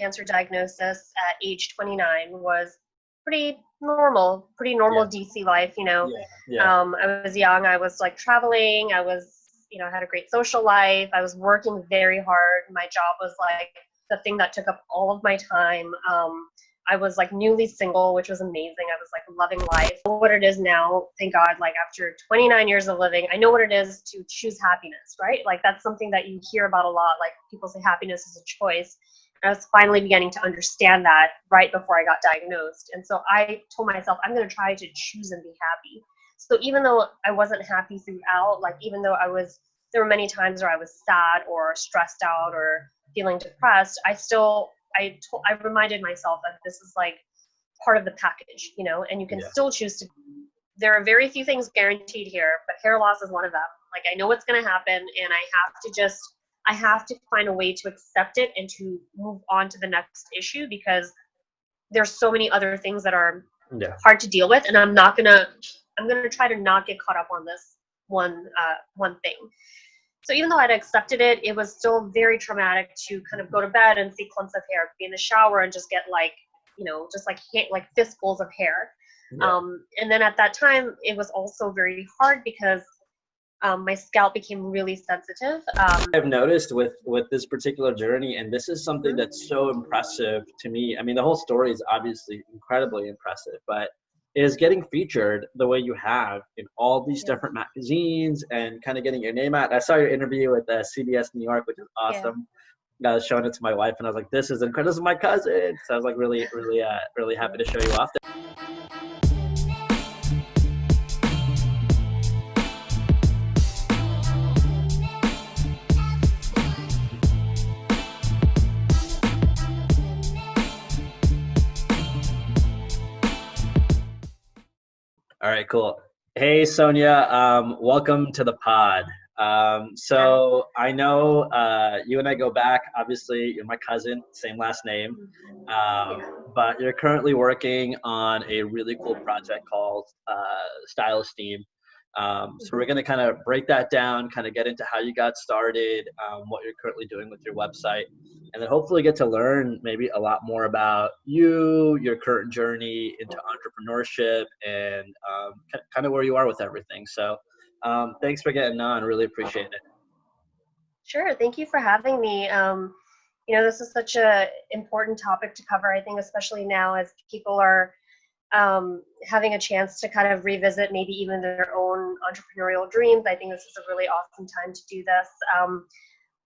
cancer diagnosis at age 29 was pretty normal DC life, you know. I was young. I was like traveling. I was, you know, I had a great social life. I was working very hard. My job was like the thing that took up all of my time. I was like newly single, which was amazing. I was like loving life. I know what it is now, thank God, like after 29 years of living, I know what it is to choose happiness, right? Like that's something that you hear about a lot. Like people say happiness is a choice. And I was finally beginning to understand that right before I got diagnosed. And so I told myself, I'm going to try to choose and be happy. So even though I wasn't happy throughout, like even though there were many times where I was sad or stressed out or feeling depressed, I reminded myself that this is like part of the package, you know, and you can still choose to. There are very few things guaranteed here, but hair loss is one of them. Like I know what's going to happen, and I have to find a way to accept it and to move on to the next issue, because there's so many other things that are hard to deal with, and I'm gonna try to not get caught up on this one thing. So even though I'd accepted it, it was still very traumatic to kind of go to bed and see clumps of hair, be in the shower and just get like, you know, just like fistfuls of hair. And then at that time, it was also very hard because my scalp became really sensitive. I've noticed with this particular journey, and this is something that's so impressive to me. I mean, the whole story is obviously incredibly impressive, but is getting featured the way you have in all these different magazines and kind of getting your name out. I saw your interview with CBS New York, which is awesome. I was showing it to my wife, and I was like, "This is incredible. This is my cousin." So I was like, really happy to show you off there. All right, cool. Hey, Sonya, welcome to the pod. So I know you and I go back. Obviously, you're my cousin, same last name, but you're currently working on a really cool project called StyleEsteem. So we're going to kind of break that down, kind of get into how you got started, what you're currently doing with your website, and then hopefully get to learn maybe a lot more about you, your current journey into entrepreneurship, and kind of where you are with everything. So thanks for getting on. Really appreciate it. Sure. Thank you for having me. You know, this is such an important topic to cover, I think, especially now as people are having a chance to kind of revisit maybe even their own entrepreneurial dreams. I think this is a really awesome time to do this.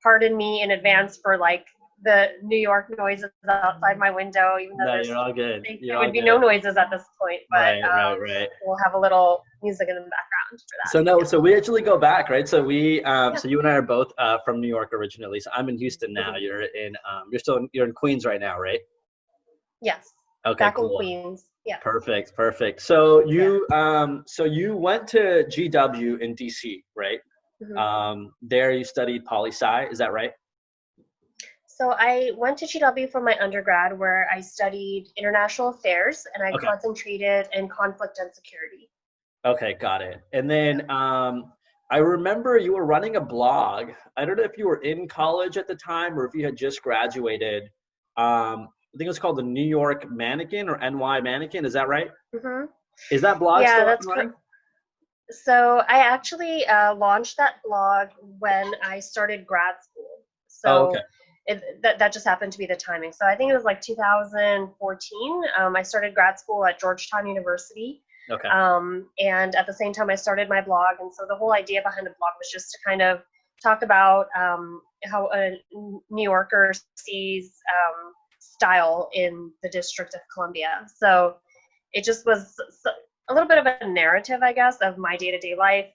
Pardon me in advance for like the New York noises outside my window, even though you're all good. There would be no noises at this point, but right. We'll have a little music in the background for that. So we actually go back, right? So so you and I are both from New York originally. So I'm in Houston now. You're in you're in Queens right now, right? Yes. Okay, back cool. in Queens. Yeah. Perfect. So you went to GW in DC, right? There you studied poli-sci, is that right? So I went to GW for my undergrad, where I studied international affairs, and I concentrated in conflict and security. Okay, got it. And then I remember you were running a blog. I don't know if you were in college at the time or if you had just graduated. I think it was called the New York Mannequin or NY Mannequin. Is that right? Is that blog still up and running? So I actually launched that blog when I started grad school. So that just happened to be the timing. So I think it was like 2014. I started grad school at Georgetown University. And at the same time I started my blog. And so the whole idea behind the blog was just to kind of talk about how a New Yorker sees style in the District of Columbia. So it just was a little bit of a narrative, I guess, of my day-to-day life,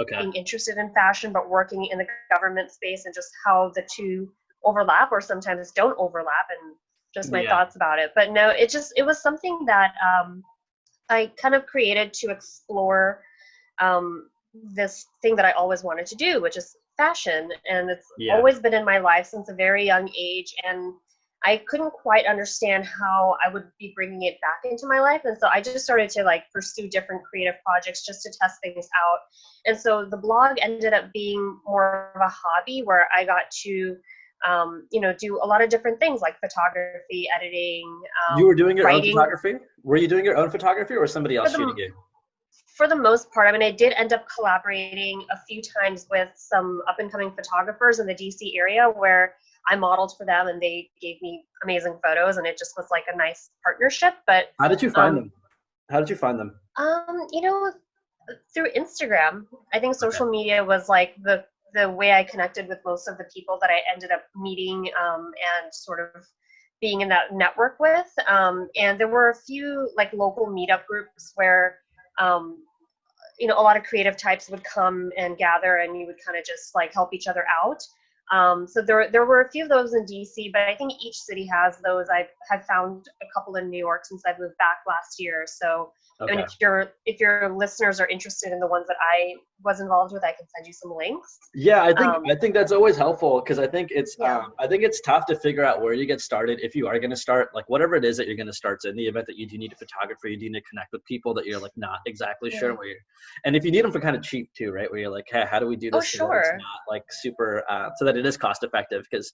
being interested in fashion, but working in the government space, and just how the two overlap or sometimes don't overlap, and just my thoughts about it. But no, it was something that I kind of created to explore this thing that I always wanted to do, which is fashion. And it's always been in my life since a very young age. And I couldn't quite understand how I would be bringing it back into my life. And so I just started to like pursue different creative projects just to test things out. And so the blog ended up being more of a hobby, where I got to do a lot of different things like photography, editing, you were doing your writing. own photography? Were you doing your own photography or was somebody else shooting you? For the most part, I mean, I did end up collaborating a few times with some up-and-coming photographers in the DC area where I modeled for them and they gave me amazing photos, and it just was like a nice partnership. But how did you find them? How did you find them? Through Instagram. I think social media was like the way I connected with most of the people that I ended up meeting and sort of being in that network with. And there were a few like local meetup groups where a lot of creative types would come and gather, and you would kind of just like help each other out. So there were a few of those in DC, but I think each city has those. I have found a couple in New York since I moved back last year. So I mean, if your listeners are interested in the ones that I was involved with, I can send you some links. Yeah, I think that's always helpful, because I think it's tough to figure out where you get started if you are going to start, like whatever it is that you're going to start. So in the event that you do need a photographer, you do need to connect with people that you're like not exactly sure where you're, and if you need them for kind of cheap too, right? Where you're like, hey, how do we do this? Oh, sure. It's not like super, so that it is cost effective, because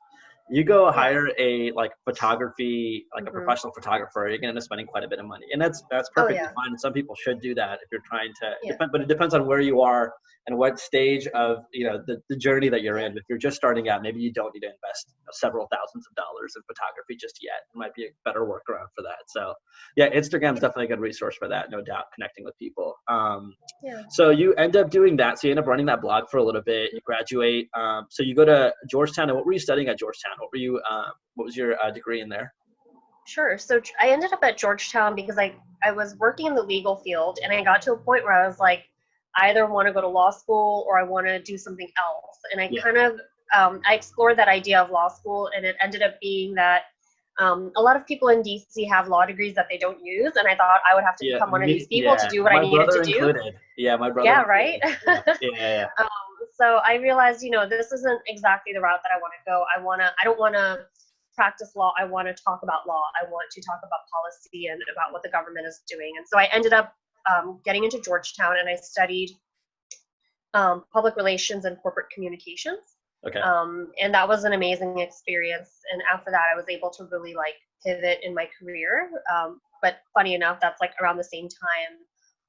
you go hire a like photography, like a professional photographer, you're going to end up spending quite a bit of money, and that's perfectly fine. And some people should do that if you're trying to, but it depends on where you are and what stage of the journey that you're in. If you're just starting out, maybe you don't need to invest several thousands of dollars in photography just yet. It might be a better workaround for that. So yeah, Instagram's definitely a good resource for that, no doubt, connecting with people. So you end up doing that. So you end up running that blog for a little bit. You graduate. So you go to Georgetown. And what were you studying at Georgetown? What was your degree in there? Sure. So I ended up at Georgetown because I was working in the legal field, and I got to a point where I was like, I either want to go to law school or I want to do something else. And I kind of, I explored that idea of law school, and it ended up being that a lot of people in DC have law degrees that they don't use. And I thought I would have to become one of these people to do what I needed to do. Included. Yeah, my brother. Yeah, right? Yeah. So I realized, this isn't exactly the route that I want to go. I don't want to practice law. I want to talk about law. I want to talk about policy and about what the government is doing. And so I ended up getting into Georgetown, and I studied public relations and corporate communications. Okay. And that was an amazing experience. And after that, I was able to really like pivot in my career. But funny enough, that's like around the same time,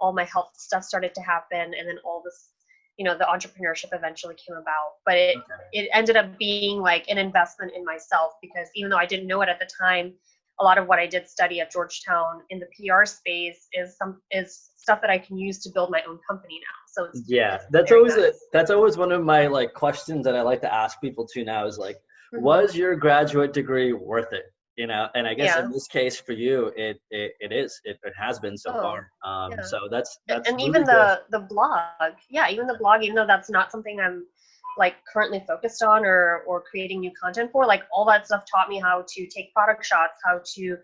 all my health stuff started to happen. And then all this, the entrepreneurship eventually came about. But it ended up being like an investment in myself, because even though I didn't know it at the time, a lot of what I did study at Georgetown in the PR space is stuff that I can use to build my own company now. So that's always one of my like questions that I like to ask people too now is like, was your graduate degree worth it? And I guess in this case for you, it has been so far. So that's and really even good. the blog, even though that's not something I'm like currently focused on or creating new content for, like all that stuff taught me how to take product shots, how to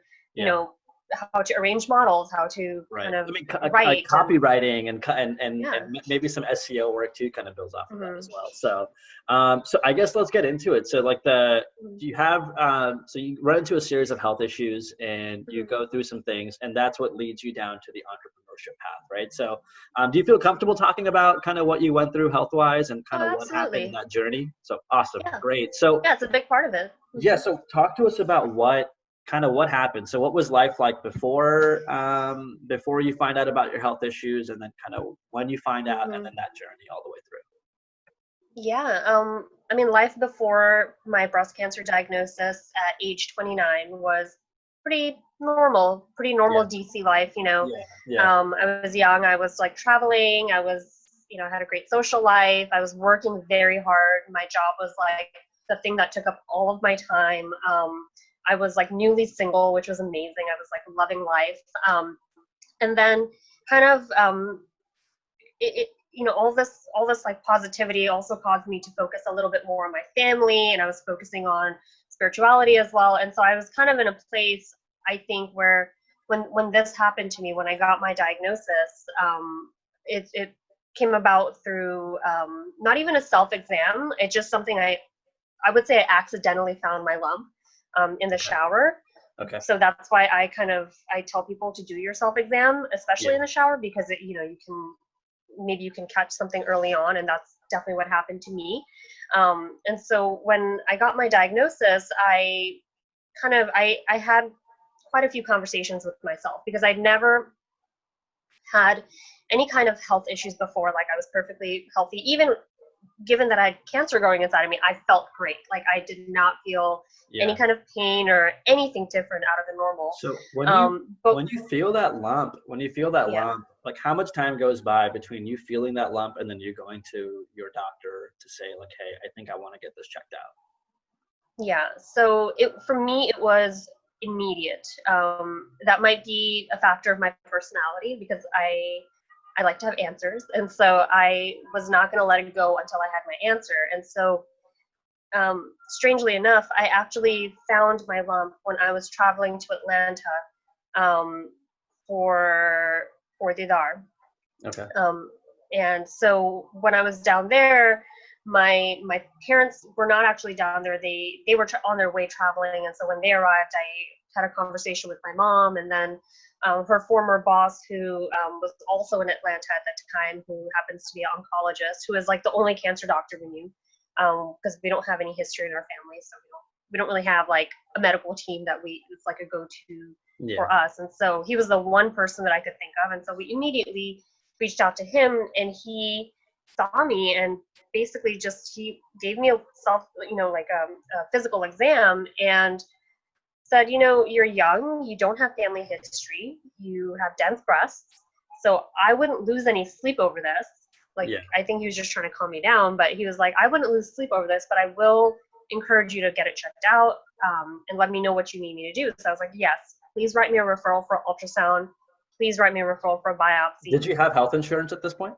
how to arrange models, how to kind of write, copywriting and maybe some SEO work too kind of builds off of that as well. So so I guess let's get into it. So like you have so you run into a series of health issues and you go through some things, and that's what leads you down to the entrepreneurship path, right? So do you feel comfortable talking about kind of what you went through health wise and kind of what happened in that journey? So awesome. Great. So it's a big part of it. So talk to us about what happened. So what was life like before you find out about your health issues, and then kind of when you find out, and then that journey all the way through? I mean, life before my breast cancer diagnosis at age 29 was pretty normal DC life, I was young, I was like traveling, I was, had a great social life, I was working very hard. My job was like the thing that took up all of my time. I was like newly single, which was amazing. I was like loving life. And then kind of, all this like positivity also caused me to focus a little bit more on my family, and I was focusing on spirituality as well. And so I was kind of in a place, I think, where when this happened to me, when I got my diagnosis, it came about through not even a self-exam. It's just something I would say I accidentally found my lump in the shower. Okay. So that's why I tell people to do your self-exam, especially in the shower, because you can catch something early on, and that's definitely what happened to me. And so when I got my diagnosis, I had quite a few conversations with myself, because I'd never had any kind of health issues before. Like, I was perfectly healthy. Even given that I had cancer growing inside of me, I felt great. Like, I did not feel any kind of pain or anything different out of the normal. So when you feel that lump, like, how much time goes by between you feeling that lump and then you going to your doctor to say, like, hey, I think I want to get this checked out? Yeah. So for me, it was immediate. That might be a factor of my personality, because I like to have answers. And so I was not going to let it go until I had my answer. And so, strangely enough, I actually found my lump when I was traveling to Atlanta, for the Aadha. Okay. And so when I was down there, my parents were not actually down there. They were on their way traveling. And so when they arrived, I had a conversation with my mom, and then her former boss, who was also in Atlanta at that time, who happens to be an oncologist, who is like the only cancer doctor we knew, because we don't have any history in our family, so we don't really have like a medical team that it's like a go-to for us. And so he was the one person that I could think of, and so we immediately reached out to him, and he saw me and basically he gave me a physical exam, and said, you're young, you don't have family history, you have dense breasts, so I wouldn't lose any sleep over this. I think he was just trying to calm me down, but he was like, I wouldn't lose sleep over this, but I will encourage you to get it checked out, and let me know what you need me to do. So I was like, yes, please write me a referral for ultrasound. Please write me a referral for a biopsy. Did you have health insurance at this point?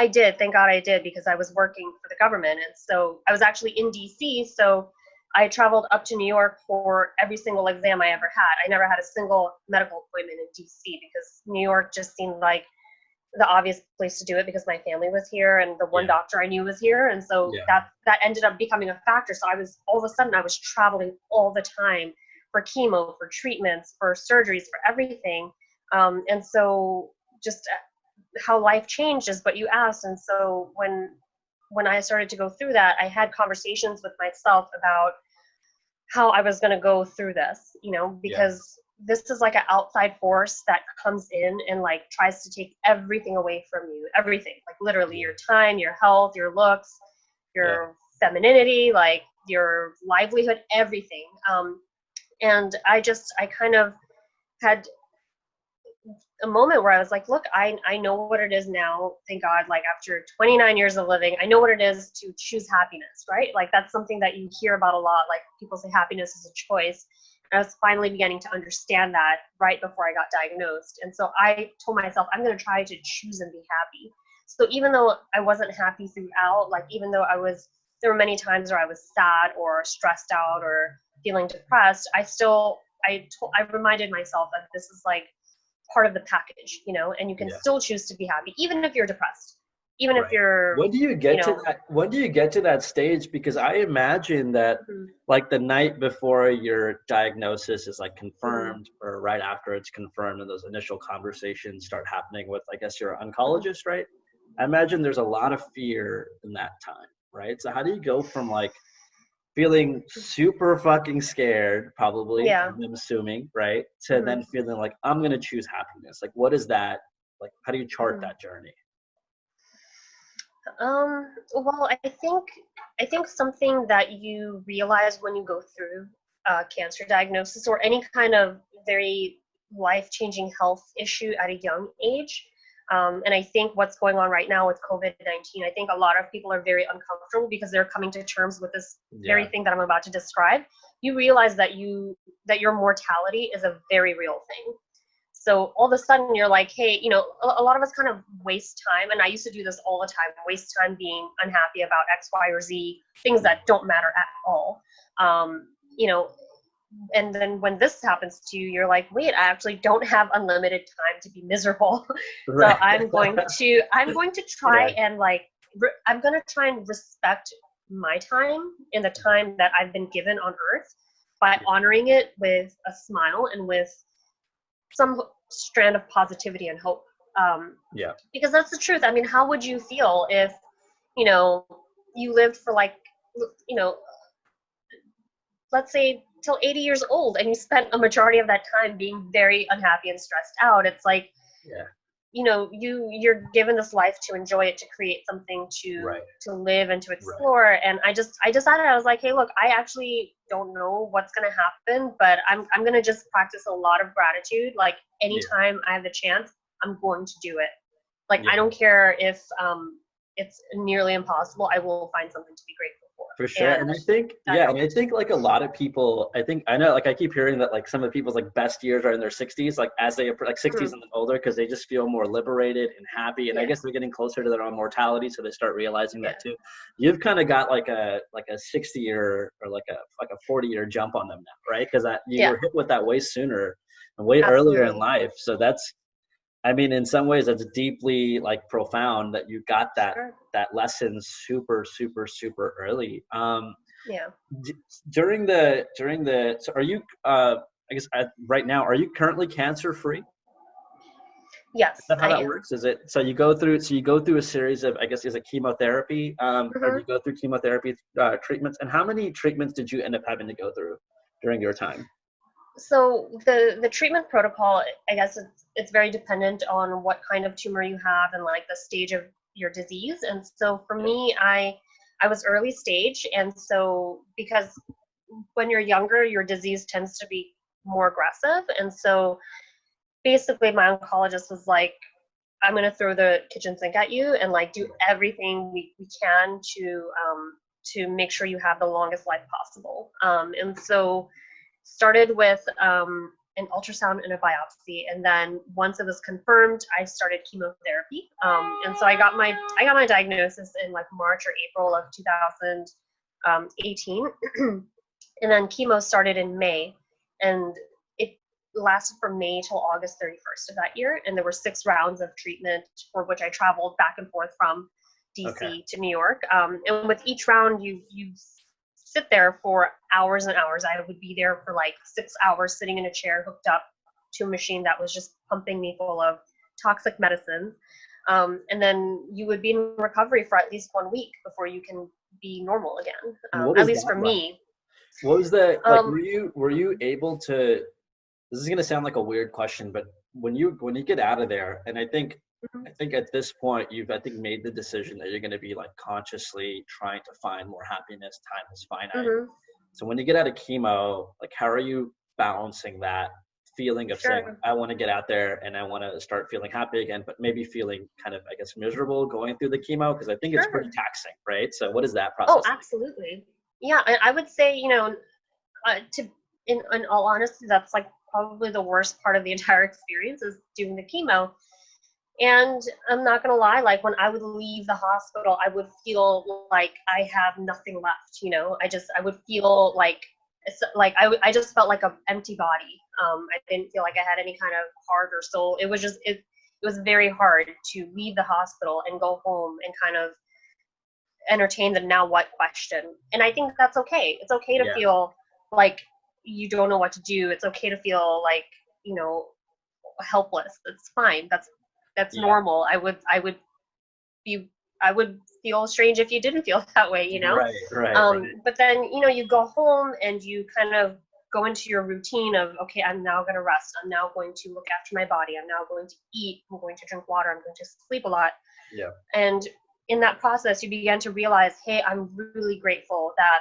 I did. Thank God I did, because I was working for the government. And so I was actually in DC. So I traveled up to New York for every single exam I ever had. I never had a single medical appointment in DC, because New York just seemed like the obvious place to do it, because my family was here and the one doctor I knew was here. And so that ended up becoming a factor. So all of a sudden I was traveling all the time for chemo, for treatments, for surgeries, for everything. And so just how life changed is what you asked. And so when I started to go through that, I had conversations with myself about how I was going to go through this, because this is like an outside force that comes in and like tries to take everything away from you, everything, like literally your time, your health, your looks, your femininity, like your livelihood, everything. And I kind of had a moment where I was like, look, I know what it is now. Thank God, like after 29 years of living, I know what it is to choose happiness, right? Like that's something that you hear about a lot. Like people say happiness is a choice. And I was finally beginning to understand that right before I got diagnosed. And so I told myself, I'm going to try to choose and be happy. So even though I wasn't happy throughout, like even though there were many times where I was sad or stressed out or feeling depressed, I reminded myself that this is like part of the package, and you can still choose to be happy, even if you're depressed, even if you're. When do you get to that? When do you get to that stage? Because I imagine that like the night before your diagnosis is like confirmed, or right after it's confirmed, and those initial conversations start happening with, I guess, your oncologist, right? I imagine there's a lot of fear in that time, right? So how do you go from like feeling super fucking scared, probably, I'm assuming, right, to then feeling like, I'm going to choose happiness? Like, what is that? Like, how do you chart that journey? Well, I think something that you realize when you go through cancer diagnosis or any kind of very life-changing health issue at a young age. And I think what's going on right now with COVID-19, I think a lot of people are very uncomfortable because they're coming to terms with this very thing that I'm about to describe. You realize that your mortality is a very real thing. So all of a sudden you're like, hey, a lot of us kind of waste time. And I used to do this all the time, waste time being unhappy about X, Y, or Z, things that don't matter at all. And then when this happens to you, you're like, wait, I actually don't have unlimited time to be miserable. Right. So I'm going to try and I'm going to try and respect my time and the time that I've been given on earth by honoring it with a smile and with some strand of positivity and hope. Because that's the truth. I mean, how would you feel if, you lived for like, you know, let's say till 80 years old, and you spent a majority of that time being very unhappy and stressed out. It's like, you know, you're given this life to enjoy it, to create something, to live and to explore. And I decided, I was like, hey, look, I actually don't know what's going to happen, but I'm going to just practice a lot of gratitude. Like anytime I have the chance, I'm going to do it. Like, I don't care if it's nearly impossible. I will find something to be grateful for. For sure. And I think, and I think like a lot of people, I know, like I keep hearing that like some of the people's like best years are in their 60s, like as they like 60s and older, because they just feel more liberated and happy. And I guess they're getting closer to their own mortality, so they start realizing that too. You've kind of got like a 60-year or like a 40-year jump on them now, right? Because you were hit with that way sooner and way earlier in life. So that's, I mean, in some ways, that's deeply like profound that you got that lesson super, super, super early. During the so are you I guess right now, are you currently cancer free? Yes. Is that how that works? Is it so you go through a series of, I guess, is it chemotherapy? Or you go through chemotherapy treatments, and how many treatments did you end up having to go through during your time? So the treatment protocol, I guess it's very dependent on what kind of tumor you have and like the stage of your disease. And so for me, I was early stage. And so because when you're younger, your disease tends to be more aggressive. And so basically my oncologist was like, I'm going to throw the kitchen sink at you and like do everything we can to make sure you have the longest life possible. And so started with an ultrasound and a biopsy, and then once it was confirmed, I started chemotherapy. And so I got my diagnosis in like March or April of 2018, and then chemo started in May, and it lasted from May till August 31st of that year. And there were 6 rounds of treatment for which I traveled back and forth from DC to New York. And with each round, you sit there for hours and hours. I would be there for like 6 hours sitting in a chair hooked up to a machine that was just pumping me full of toxic medicines. And then you would be in recovery for at least 1 week before you can be normal again. At least for me. What was the, like, were you able to, this is going to sound like a weird question, but when you get out of there, and I think at this point you've made the decision that you're going to be like consciously trying to find more happiness. Time is finite. So when you get out of chemo, like how are you balancing that feeling of saying, I want to get out there and I want to start feeling happy again, but maybe feeling kind of, I guess, miserable going through the chemo? Because I think it's pretty taxing, right? So what is that process? Oh, absolutely. Yeah, I would say, you know, in all honesty, that's like probably the worst part of the entire experience is doing the chemo. And I'm not going to lie, like when I would leave the hospital, I would feel like I have nothing left, you know. I would feel like I just felt like an empty body. I didn't feel like I had any kind of heart or soul. It was just, it was very hard to leave the hospital and go home and kind of entertain the now what question. And I think that's okay. It's okay to feel like you don't know what to do. It's okay to feel like, you know, helpless. It's fine. That's normal. I would feel strange if you didn't feel that way, you know? Right. But then, you know, you go home and you kind of go into your routine of, okay, I'm now going to rest. I'm now going to look after my body. I'm now going to eat. I'm going to drink water. I'm going to sleep a lot. Yeah. And in that process, you begin to realize, hey, I'm really grateful that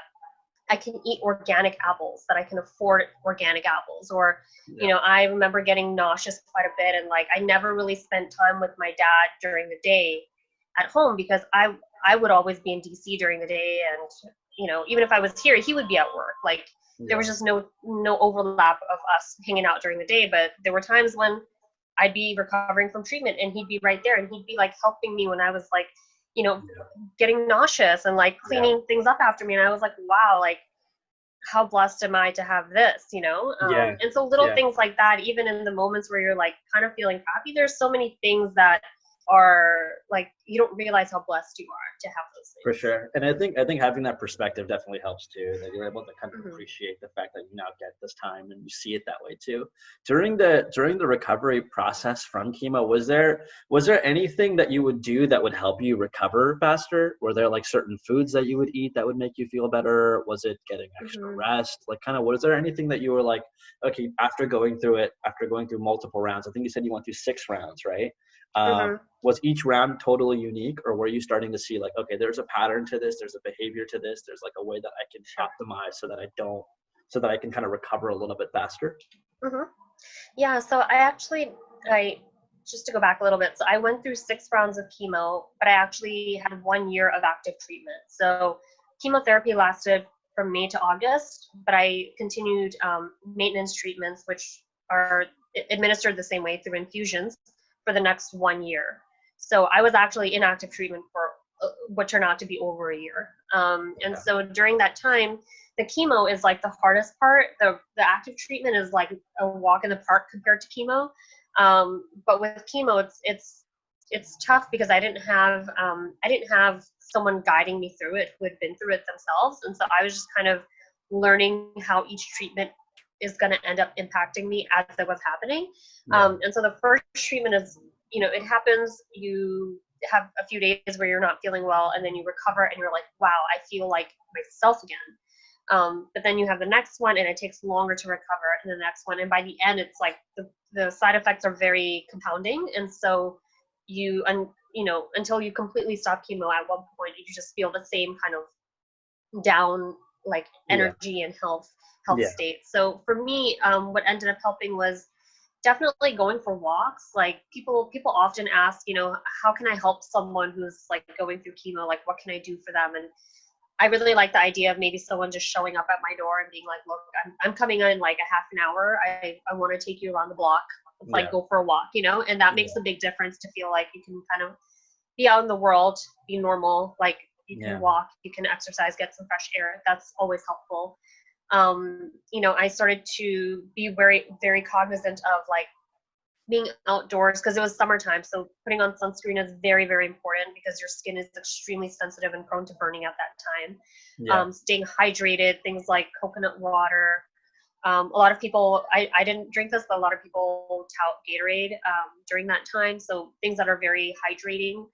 I can eat organic apples, that I can afford organic apples. Or, you know, I remember getting nauseous quite a bit. And like, I never really spent time with my dad during the day at home because I would always be in DC during the day. And, you know, even if I was here, he would be at work. Like there was just no overlap of us hanging out during the day. But there were times when I'd be recovering from treatment and he'd be right there and he'd be like helping me when I was like, you know, getting nauseous and like cleaning things up after me. And I was like, wow, like how blessed am I to have this, you know? And so little things like that, even in the moments where you're like kind of feeling crappy, there's so many things that are like, you don't realize how blessed you are to have those things. For sure. And I think having that perspective definitely helps too, that you're able to kind of appreciate the fact that you now get this time and you see it that way too. During the recovery process from chemo, was there anything that you would do that would help you recover faster? Were there like certain foods that you would eat that would make you feel better? Was it getting extra rest? Like kind of, was there anything that you were like, okay, after going through multiple rounds, I think you said you went through 6 rounds, right? Was each round totally unique, or were you starting to see like, okay, there's a pattern to this, there's a behavior to this, there's like a way that I can optimize so that I can kind of recover a little bit faster? Yeah, so I just to go back a little bit, so I went through 6 rounds of chemo, but I actually had 1 year of active treatment. So chemotherapy lasted from May to August, but I continued maintenance treatments, which are administered the same way through infusions, for the next 1 year. So I was actually in active treatment for what turned out to be over a year. And so during that time, the chemo is like the hardest part. The active treatment is like a walk in the park compared to chemo. But with chemo, it's tough because I didn't have someone guiding me through it who had been through it themselves. And so I was just kind of learning how each treatment is going to end up impacting me as it was happening. And so the first treatment is, it happens, you have a few days where you're not feeling well, and then you recover and you're like, wow, I feel like myself again. But then you have the next one and it takes longer to recover, and the next one. And by the end, it's like the side effects are very compounding. And so until you completely stop chemo, at one point, you just feel the same kind of down, like energy and health state. So for me, what ended up helping was definitely going for walks. Like people often ask, how can I help someone who's like going through chemo? Like, what can I do for them? And I really like the idea of maybe someone just showing up at my door and being like, look, I'm coming in like a half an hour. I want to take you around the block, like go for a walk, and that makes a big difference to feel like you can kind of be out in the world, be normal, like you can walk, you can exercise, get some fresh air. That's always helpful. I started to be very, very cognizant of like being outdoors because it was summertime. So putting on sunscreen is very, very important because your skin is extremely sensitive and prone to burning at that time. Staying hydrated, things like coconut water. A lot of people, I didn't drink this, but a lot of people tout Gatorade during that time. So things that are very hydrating.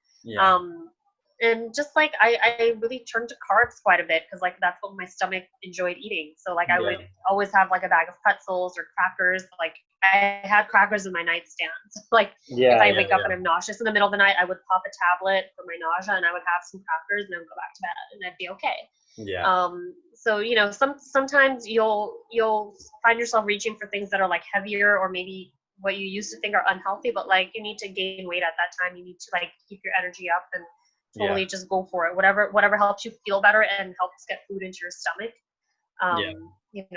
And just like I really turned to carbs quite a bit because like that's what my stomach enjoyed eating. So like I would always have like a bag of pretzels or crackers. Like I had crackers in my nightstand. So, like if I wake up and I'm nauseous in the middle of the night, I would pop a tablet for my nausea and I would have some crackers and I would go back to bed and I'd be okay. So sometimes you'll find yourself reaching for things that are like heavier or maybe what you used to think are unhealthy, but like you need to gain weight at that time. You need to like keep your energy up and totally just go for it. Whatever helps you feel better and helps get food into your stomach.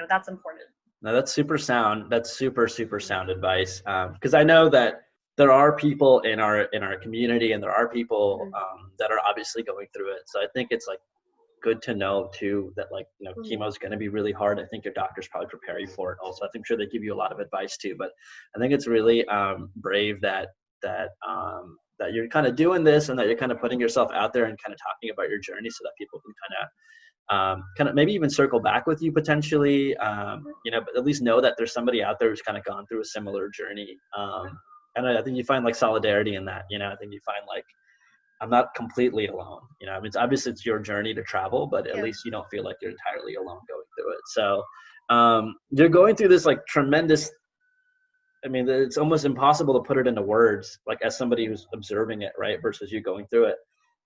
That's important. No, that's super sound. That's super, super sound advice. Because I know that there are people in our community and there are people that are obviously going through it. So I think it's like good to know too that like, chemo is going to be really hard. I think your doctors probably prepare you for it also. I think sure they give you a lot of advice too, but I think it's really brave that you're kind of doing this and that you're kind of putting yourself out there and kind of talking about your journey so that people can kind of maybe even circle back with you potentially, but at least know that there's somebody out there who's kind of gone through a similar journey. And I think you find like solidarity in that, I think you find like, I'm not completely alone. I mean, obviously it's your journey to travel, but at least you don't feel like you're entirely alone going through it. So you're going through this like tremendous, I mean, it's almost impossible to put it into words, like as somebody who's observing it, right? Versus you going through it.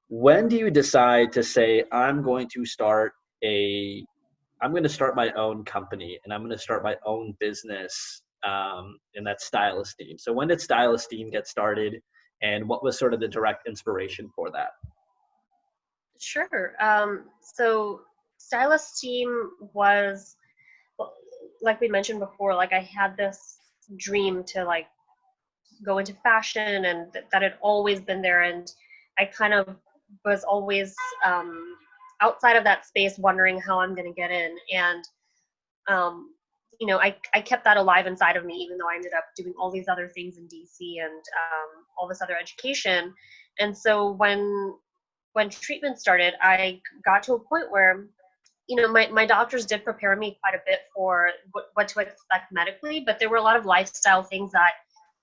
When do you decide to say, I'm going to start my own company and I'm going to start my own business, and that's StyleEsteem. So when did StyleEsteem get started and what was sort of the direct inspiration for that? Sure. So StyleEsteem was, like we mentioned before, like I had this dream to like go into fashion and that had always been there. And I kind of was always outside of that space wondering how I'm going to get in. And, I kept that alive inside of me, even though I ended up doing all these other things in DC and all this other education. And so when treatment started, I got to a point where, my doctors did prepare me quite a bit for what to expect medically, but there were a lot of lifestyle things that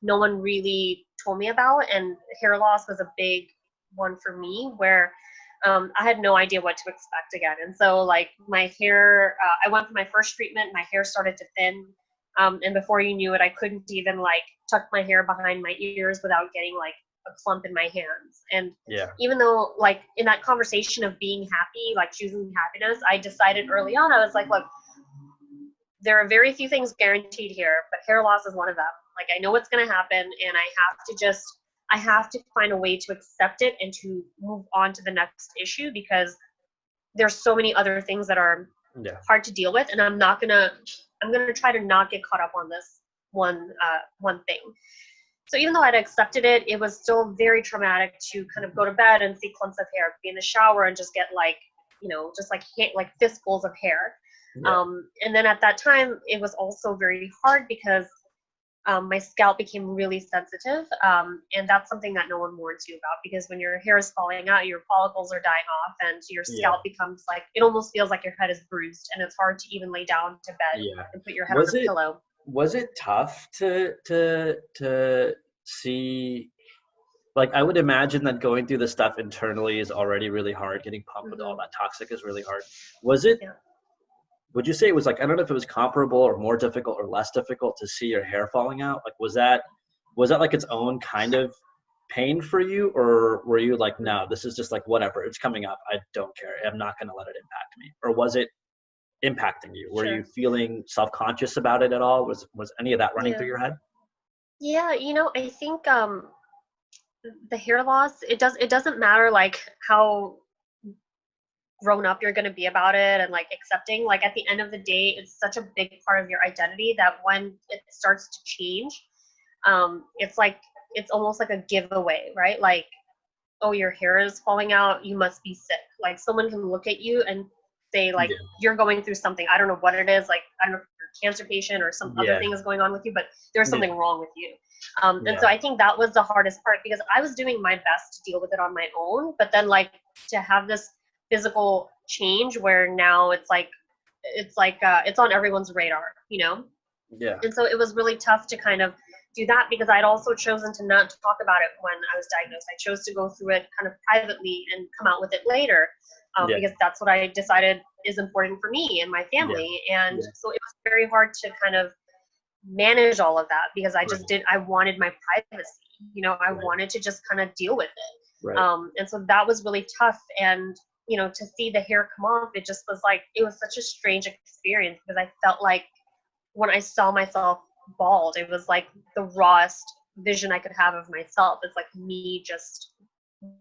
no one really told me about, and hair loss was a big one for me, where I had no idea what to expect again. And so, like, my hair, I went for my first treatment, my hair started to thin, and before you knew it, I couldn't even, like, tuck my hair behind my ears without getting, like, a clump in my hands. And even though, like, in that conversation of being happy, like choosing happiness, I decided early on, I was like, look, there are very few things guaranteed here, but hair loss is one of them. Like, I know what's going to happen, and I have to find a way to accept it and to move on to the next issue, because there's so many other things that are hard to deal with, and I'm going to try to not get caught up on this one thing. So even though I'd accepted it, it was still very traumatic to kind of go to bed and see clumps of hair, be in the shower and just get just like fistfuls of hair. Yeah. And then at that time, it was also very hard because my scalp became really sensitive. And that's something that no one warns you about, because when your hair is falling out, your follicles are dying off, and your scalp becomes like, it almost feels like your head is bruised, and it's hard to even lay down to bed and put your head on a pillow. Was it tough to see? Like, I would imagine that going through the stuff internally is already really hard. Getting pumped with all that toxic is really hard. Was it? Yeah. Would you say it was like, I don't know if it was comparable or more difficult or less difficult to see your hair falling out? Like, was that like its own kind of pain for you, or were you like, no, this is just like, whatever, it's coming up, I don't care, I'm not going to let it impact me? Or was it impacting you? Were you feeling self-conscious about it at all? Was any of that running through your head? Yeah, I think the hair loss, it doesn't matter like how grown up you're going to be about it and like accepting. Like, at the end of the day, it's such a big part of your identity that when it starts to change, it's almost like a giveaway, right? Like, oh, your hair is falling out, you must be sick. Like, someone can look at you and say, like, you're going through something. I don't know what it is. Like, I don't know if you're a cancer patient or some other thing is going on with you, but there's something wrong with you. And so I think that was the hardest part, because I was doing my best to deal with it on my own, but then, like, to have this physical change where now it's on everyone's radar, And so it was really tough to kind of do that, because I'd also chosen to not talk about it when I was diagnosed. I chose to go through it kind of privately and come out with it later, because that's what I decided is important for me and my family. And so it was very hard to kind of manage all of that, because I wanted my privacy, I wanted to just kind of deal with it. And so that was really tough. And, to see the hair come off, it just was like, it was such a strange experience, because I felt like when I saw myself bald, it was like the rawest vision I could have of myself. It's like me just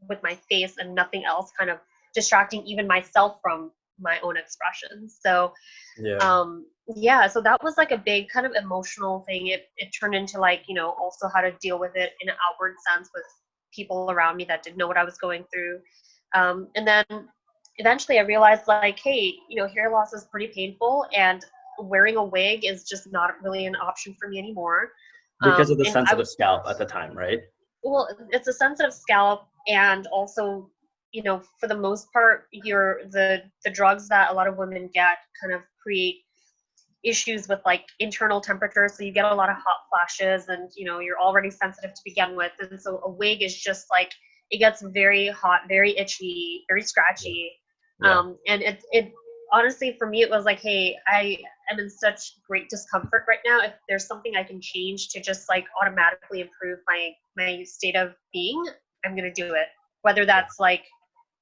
with my face and nothing else, kind of distracting even myself from my own expressions. So, so that was like a big kind of emotional thing. It turned into like, also how to deal with it in an outward sense with people around me that didn't know what I was going through. And then eventually I realized, like, hey, hair loss is pretty painful, and wearing a wig is just not really an option for me anymore. Because of the sensitive scalp at the time, right? Well, it's a sensitive scalp, and also, for the most part, the drugs that a lot of women get kind of create issues with like internal temperature, so you get a lot of hot flashes, and you're already sensitive to begin with, and so a wig is just like, it gets very hot, very itchy, very scratchy. And it honestly, for me, it was like, hey, I am in such great discomfort right now. If there's something I can change to just like automatically improve my state of being, I'm going to do it. Whether that's like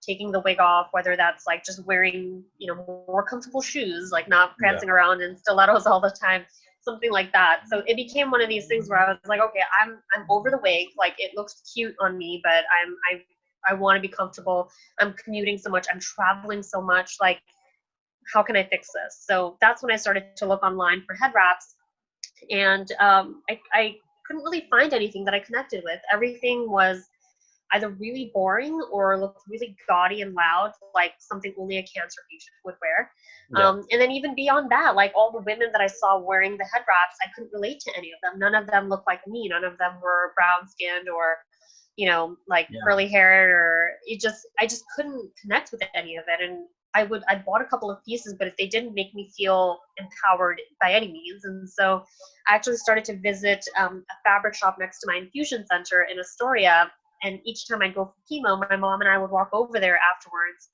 taking the wig off, whether that's like just wearing, more comfortable shoes, like not prancing around in stilettos all the time, something like that. So it became one of these things where I was like, okay, I'm over the wig. Like, it looks cute on me, but I want to be comfortable. I'm commuting so much. I'm traveling so much. Like, how can I fix this? So that's when I started to look online for head wraps, and I couldn't really find anything that I connected with. Everything was either really boring or looked really gaudy and loud, like something only a cancer patient would wear. And then even beyond that, like all the women that I saw wearing the head wraps, I couldn't relate to any of them. None of them looked like me. None of them were brown skinned or, like curly hair, or I just couldn't connect with any of it. And I bought a couple of pieces, but they didn't make me feel empowered by any means. And so I actually started to visit a fabric shop next to my infusion center in Astoria. And each time I'd go for chemo, my mom and I would walk over there afterwards.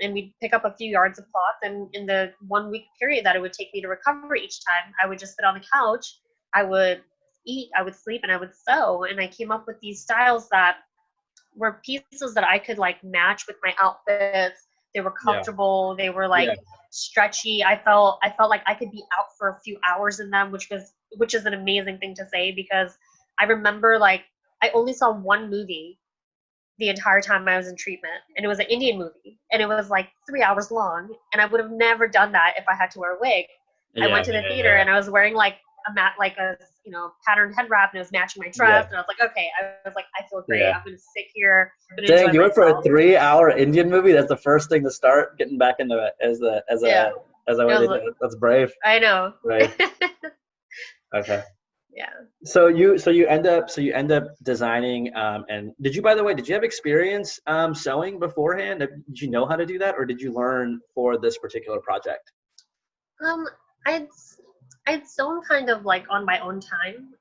And we'd pick up a few yards of cloth. And in the 1 week period that it would take me to recover each time, I would just sit on the couch. I would eat, I would sleep, and I would sew. And I came up with these styles that were pieces that I could like match with my outfits. They were comfortable. They were like stretchy. I felt like I could be out for a few hours in them, which is an amazing thing to say, because I remember like I only saw one movie the entire time I was in treatment, and it was an Indian movie, and it was like 3 hours long, and I would have never done that if I had to wear a wig. I went to the theater and I was wearing like a patterned head wrap, and it was matching my dress, and I was like, okay, I feel great. I'm gonna sit here. Dang, you went for a 3-hour Indian movie? That's the first thing to start getting back into it as a way to do it. That's brave. I know. Right. Okay. Yeah. So you end up designing, and did you have experience sewing beforehand? Did you know how to do that, or did you learn for this particular project? I'd sewn kind of like on my own time.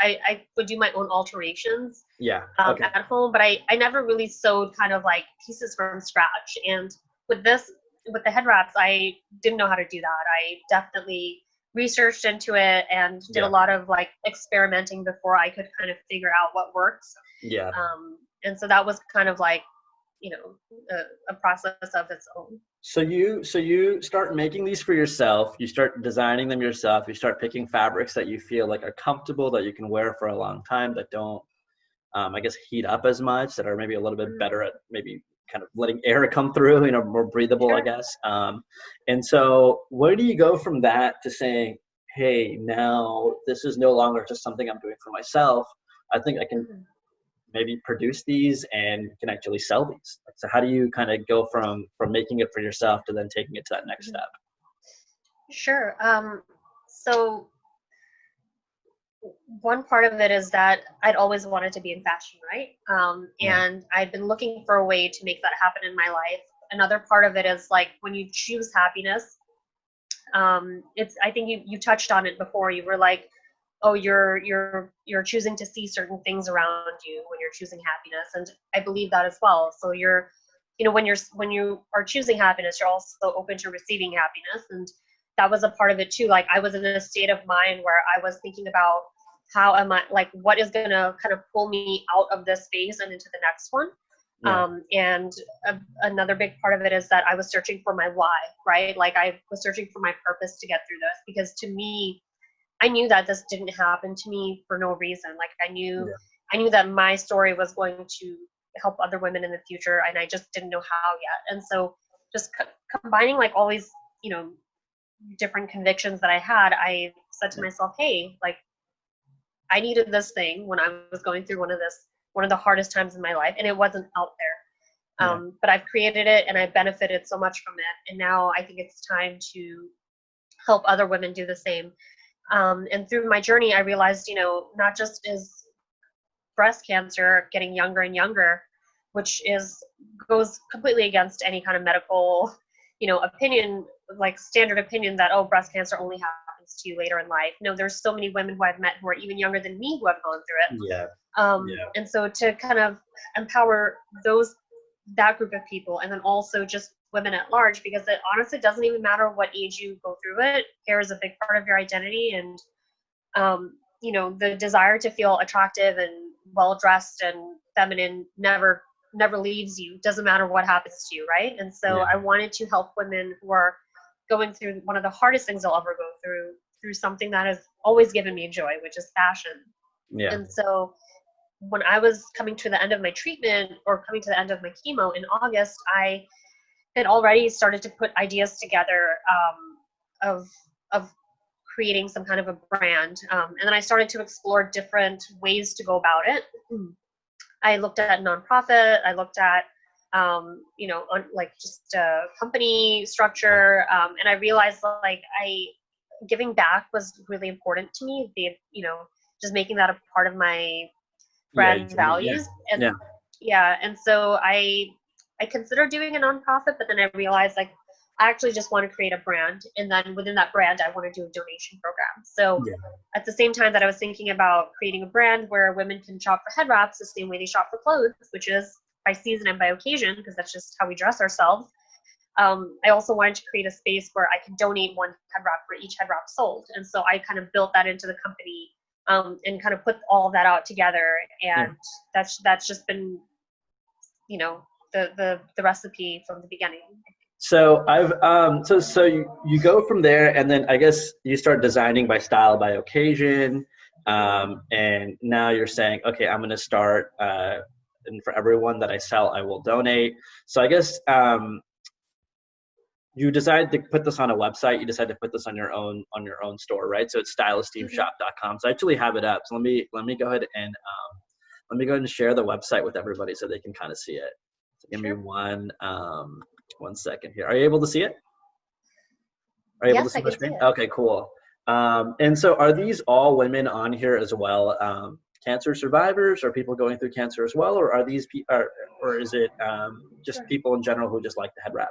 I would do my own alterations at home, but I never really sewed kind of like pieces from scratch. And with the head wraps, I didn't know how to do that. I definitely researched into it and did a lot of like experimenting before I could kind of figure out what works. Yeah. And so that was kind of like, a process of its own. So you start making these for yourself. You start designing them yourself. You start picking fabrics that you feel like are comfortable, that you can wear for a long time, that don't, I guess, heat up as much, that are maybe a little bit better at maybe kind of letting air come through, more breathable, I guess. And so where do you go from that to saying, hey, now this is no longer just something I'm doing for myself. I think I can maybe produce these and can actually sell these. So how do you kind of go from making it for yourself to then taking it to that next step? Sure. So one part of it is that I'd always wanted to be in fashion, right? And I'd been looking for a way to make that happen in my life. Another part of it is like when you choose happiness, I think you touched on it before. You were like, oh, you're choosing to see certain things around you when you're choosing happiness, and I believe that as well. So when you are choosing happiness, you're also open to receiving happiness, and that was a part of it too. Like I was in a state of mind where I was thinking about how am I, like, what is gonna kind of pull me out of this phase and into the next one. And another big part of it is that I was searching for my why, right? Like I was searching for my purpose to get through this, because to me, I knew that this didn't happen to me for no reason. Like I knew that my story was going to help other women in the future, and I just didn't know how yet. And so just combining like all these, different convictions that I had, I said to myself, hey, like I needed this thing when I was going through one of the hardest times in my life, and it wasn't out there. But I've created it and I benefited so much from it. And now I think it's time to help other women do the same. And through my journey, I realized, not just is breast cancer getting younger and younger, which goes completely against any kind of medical, opinion, like standard opinion that, oh, breast cancer only happens to you later in life. No, there's so many women who I've met who are even younger than me who have gone through it. And so to kind of empower that group of people, and then also just women at large, because it honestly doesn't even matter what age you go through it. Hair is a big part of your identity, and the desire to feel attractive and well dressed and feminine never leaves you. Doesn't matter what happens to you, right? And so I wanted to help women who are going through one of the hardest things they'll ever go through something that has always given me joy, which is fashion. And so when I was coming to the end of my treatment, or coming to the end of my chemo in August, I had already started to put ideas together of creating some kind of a brand. And then I started to explore different ways to go about it. I looked at nonprofit. I looked at, just a company structure. And I realized giving back was really important to me. Just making that a part of my brand values. And and so I considered doing a nonprofit, but then I realized like I actually just want to create a brand, and then within that brand I want to do a donation program. So at the same time that I was thinking about creating a brand where women can shop for head wraps the same way they shop for clothes, which is by season and by occasion, because that's just how we dress ourselves. I also wanted to create a space where I could donate one head wrap for each head wrap sold. And so I kind of built that into the company, and kind of put all of that out together. And that's just been, you know, the recipe from the beginning. So so you go from there, and then I guess you start designing by style, by occasion. And now you're saying, okay, I'm going to start, and for everyone that I sell, I will donate. So I guess, you decided to put this on a website. You decided to put this on your own store, right? So it's StyleEsteemshop.com. So I actually have it up. So let me go ahead and share the website with everybody so they can kind of see it. So give me one second here. Are you able to see it? Are you able to see the screen? Okay, cool. And so are these all women on here as well? Cancer survivors, or people going through cancer as well, or are these or is it just people in general who just like the head wrap?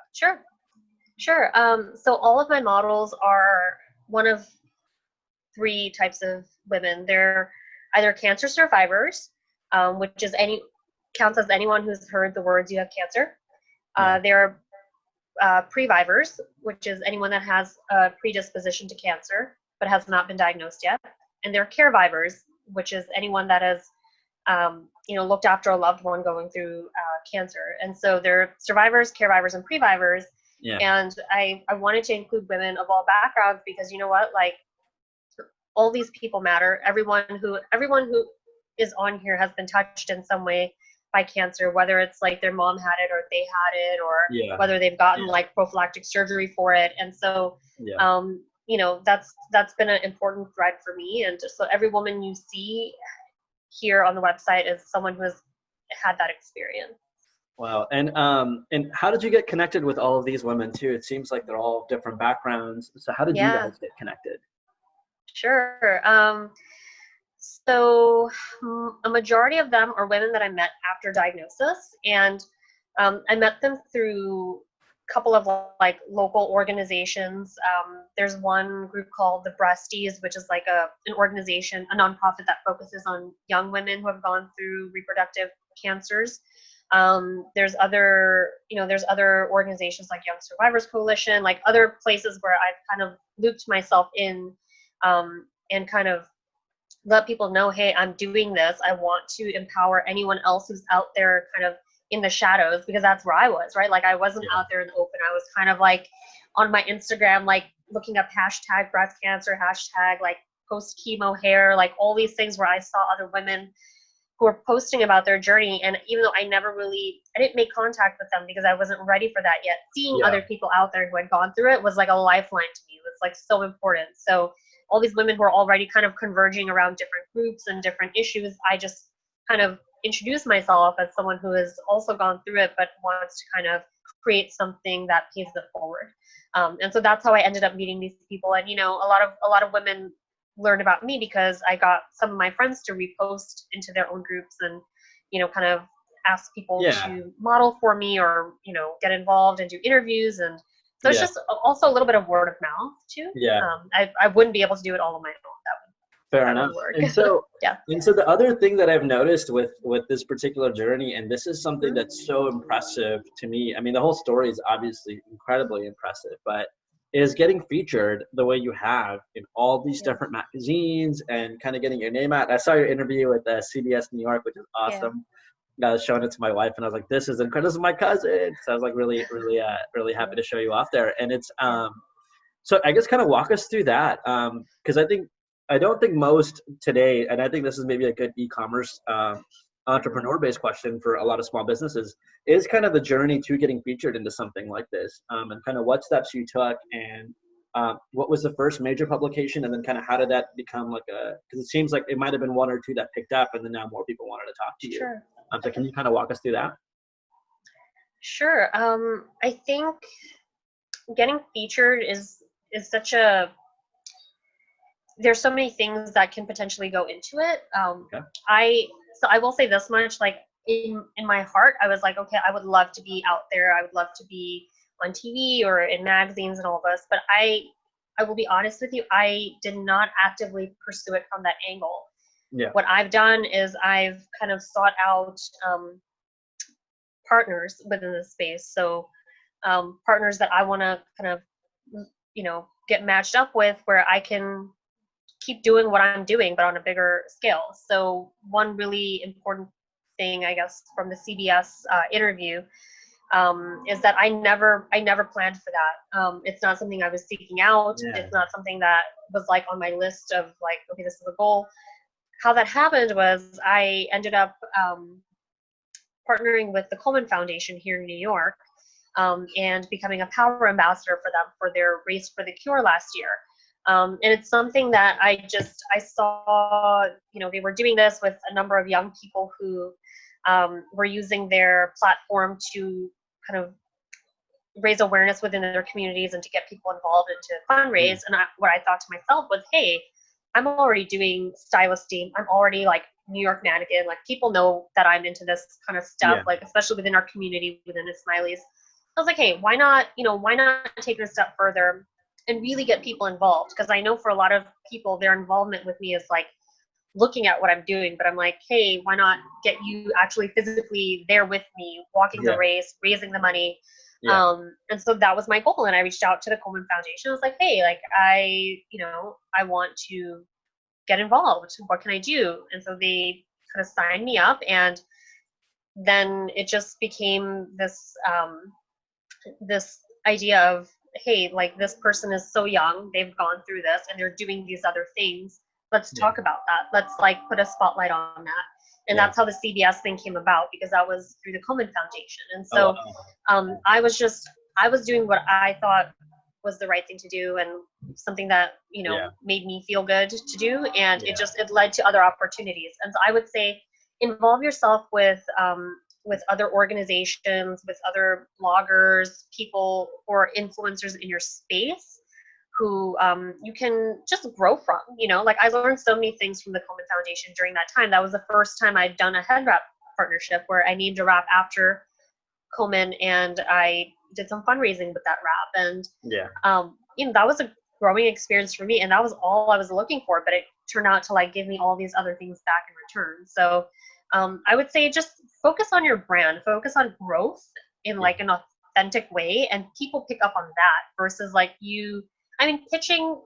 Sure. So all of my models are one of three types of women. They're either cancer survivors, which is counts as anyone who's heard the words "you have cancer." They're previvors, which is anyone that has a predisposition to cancer but has not been diagnosed yet, and they're carevivors, which is anyone that has looked after a loved one going through cancer. And so they're survivors, carevivors, and previvors. And I wanted to include women of all backgrounds because you know what, like all these people matter. Everyone who is on here has been touched in some way by cancer, whether it's like their mom had it or they had it, or whether they've gotten like prophylactic surgery for it. And so that's been an important thread for me. And just so every woman you see here on the website is someone who has had that experience. Wow. And how did you get connected with all of these women too? It seems like they're all different backgrounds. So how did you guys get connected? Sure. So a majority of them are women that I met after diagnosis, and I met them through a couple of like local organizations. There's one group called the Breasties, which is like an organization, a nonprofit that focuses on young women who have gone through reproductive cancers. There's other organizations like Young Survivors Coalition, like other places where I've kind of looped myself in, and kind of let people know, hey, I'm doing this. I want to empower anyone else who's out there kind of in the shadows, because that's where I was, right? Like I wasn't out there in the open. I was kind of like on my Instagram, like looking up hashtag breast cancer, hashtag like post chemo hair, like all these things where I saw other women who were posting about their journey. And even though I didn't make contact with them because I wasn't ready for that yet, seeing other people out there who had gone through it was like a lifeline to me. It was like so important. So all these women who are already kind of converging around different groups and different issues, I just kind of introduced myself as someone who has also gone through it but wants to kind of create something that pays it forward. And so that's how I ended up meeting these people. And a lot of women learned about me because I got some of my friends to repost into their own groups and kind of ask people to model for me, or get involved and do interviews. And so it's just also a little bit of word of mouth too. I wouldn't be able to do it all on my own. Fair enough. And so and so the other thing that I've noticed with this particular journey, and this is something that's so impressive to me, I mean the whole story is obviously incredibly impressive, but is getting featured the way you have in all these different magazines and kind of getting your name out. I saw your interview with CBS New York, which is awesome. I was showing it to my wife and I was like, this is incredible. This is my cousin. So I was like really happy to show you off there. And it's so I guess kind of walk us through that, because I don't think most today, and I think this is maybe a good e-commerce entrepreneur-based question for a lot of small businesses, is kind of the journey to getting featured into something like this, and kind of what steps you took, and what was the first major publication, and then kind of how did that become like because it seems like it might have been one or two that picked up, and then now more people wanted to talk to you. Sure. So can you kind of walk us through that? Sure. I think getting featured is such a, there's so many things that can potentially go into it. So I will say this much, like in my heart, I was like, okay, I would love to be out there. I would love to be on TV or in magazines and all this. But I will be honest with you, I did not actively pursue it from that angle. Yeah. What I've done is I've kind of sought out partners within the space. So partners that I want to kind of, get matched up with, where I can keep doing what I'm doing, but on a bigger scale. So one really important thing, I guess, from the CBS interview is that I never planned for that. It's not something I was seeking out. Yeah. It's not something that was like on my list of like, okay, this is a goal. How that happened was I ended up partnering with the Coleman Foundation here in New York, and becoming a power ambassador for them for their Race for the Cure last year. And it's something that I saw, they were doing this with a number of young people who were using their platform to kind of raise awareness within their communities and to get people involved and to fundraise. And what I thought to myself was, hey, I'm already doing StyleEsteem. I'm already like New York Mannequin. Like people know that I'm into this kind of stuff, like especially within our community, within the Smileys. I was like, hey, why not take it a step further and really get people involved? Because I know for a lot of people, their involvement with me is like looking at what I'm doing, but I'm like, hey, why not get you actually physically there with me, walking the race, raising the money. And so that was my goal. And I reached out to the Coleman Foundation. I was like, hey, like I want to get involved. What can I do? And so they kind of signed me up, and then it just became this this idea of, hey, like this person is so young, they've gone through this and they're doing these other things. Let's talk about that. Let's like put a spotlight on that. And that's how the CBS thing came about, because that was through the Coleman Foundation. And so I was doing what I thought was the right thing to do, and something that, made me feel good to do. And it led to other opportunities. And so I would say involve yourself with other organizations, with other bloggers, people or influencers in your space who you can just grow from. Like I learned so many things from the Coleman Foundation during that time. That was the first time I'd done a head wrap partnership where I named a wrap after Coleman, and I did some fundraising with that wrap. And that was a growing experience for me, and that was all I was looking for, but it turned out to like give me all these other things back in return. So I would say just focus on your brand, focus on growth in like an authentic way, and people pick up on that versus like pitching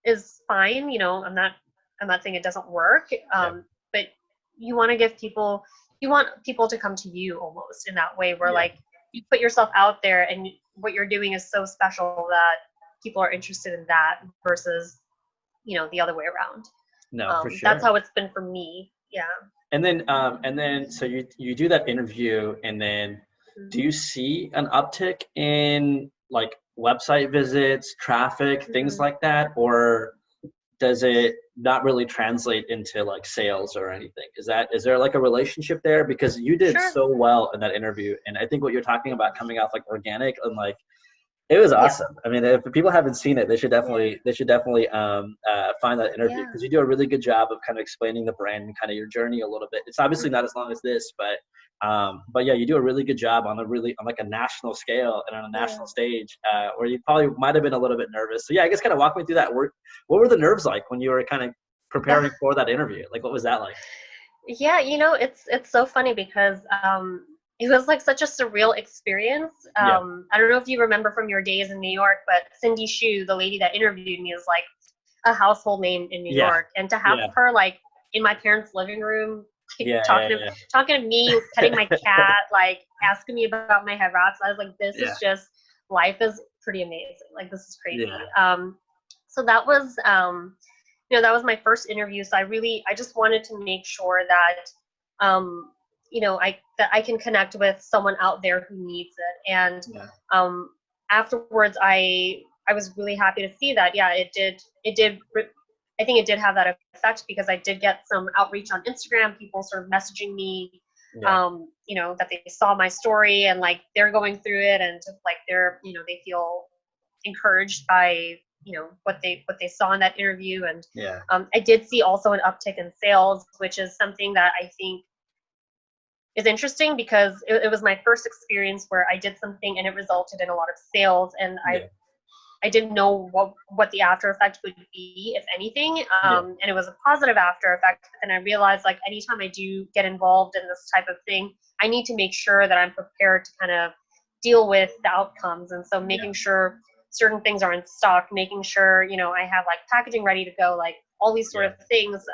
is fine. I'm not saying it doesn't work. But you want people to come to you almost in that way, where like you put yourself out there and what you're doing is so special that people are interested in that versus, the other way around. No, for sure. That's how it's been for me. Yeah. And then, so you do that interview, and then do you see an uptick in like website visits, traffic, things like that, or does it not really translate into like sales or anything? Is there like a relationship there? Because you did so well in that interview, and I think what you're talking about coming off like organic and like it was awesome. I mean, if people haven't seen it, they should definitely find that interview, because you do a really good job of kind of explaining the brand and kind of your journey a little bit. It's obviously not as long as this, but yeah, you do a really good job on like a national scale and on a national stage, where you probably might have been a little bit nervous. So yeah, I guess kind of walk me through that. What were the nerves like when you were kind of preparing for that interview? Like, what was that like? Yeah, it's so funny because it was like such a surreal experience. I don't know if you remember from your days in New York, but Cindy Shu, the lady that interviewed me, is like a household name in New York. And to have her like in my parents' living room, like, talking to me, petting my cat, like asking me about my head wraps, I was like, this is just, life is pretty amazing. Like, this is crazy. So that was, that was my first interview. So I just wanted to make sure that, that I can connect with someone out there who needs it. And afterwards, I was really happy to see that. Yeah, it did. I think it did have that effect, because I did get some outreach on Instagram, people sort of messaging me, that they saw my story and like they're going through it, and like they feel encouraged by what they saw in that interview. And yeah. I did see also an uptick in sales, which is something that I think is interesting, because it was my first experience where I did something and it resulted in a lot of sales, and I didn't know what the after effect would be, if anything. And it was a positive after effect. And I realized, like, anytime I do get involved in this type of thing, I need to make sure that I'm prepared to kind of deal with the outcomes. And so making sure certain things are in stock, making sure, I have like packaging ready to go, like all these sort of things.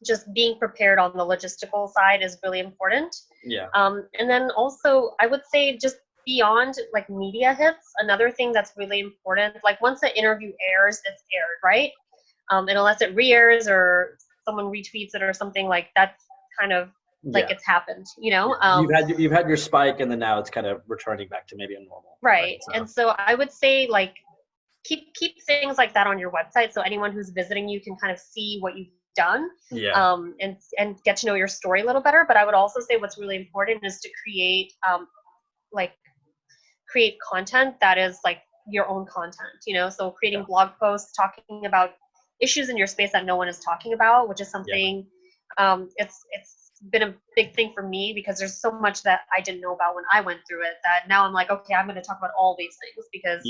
Just being prepared on the logistical side is really important. Yeah. And then also, I would say, just beyond like media hits, another thing that's really important, like once the interview airs, it's aired, right? And unless it re-airs or someone retweets it or something, like that's kind of like it's happened, You've had your spike, and then now it's kind of returning back to maybe a normal. Right. So. And so I would say, like, keep things like that on your website, so anyone who's visiting you can kind of see what you've done, and get to know your story a little better. But I would also say what's really important is to create content that is like your own content, so creating blog posts talking about issues in your space that no one is talking about, which is something it's been a big thing for me, because there's so much that I didn't know about when I went through it, that now I'm like, okay, I'm going to talk about all these things, because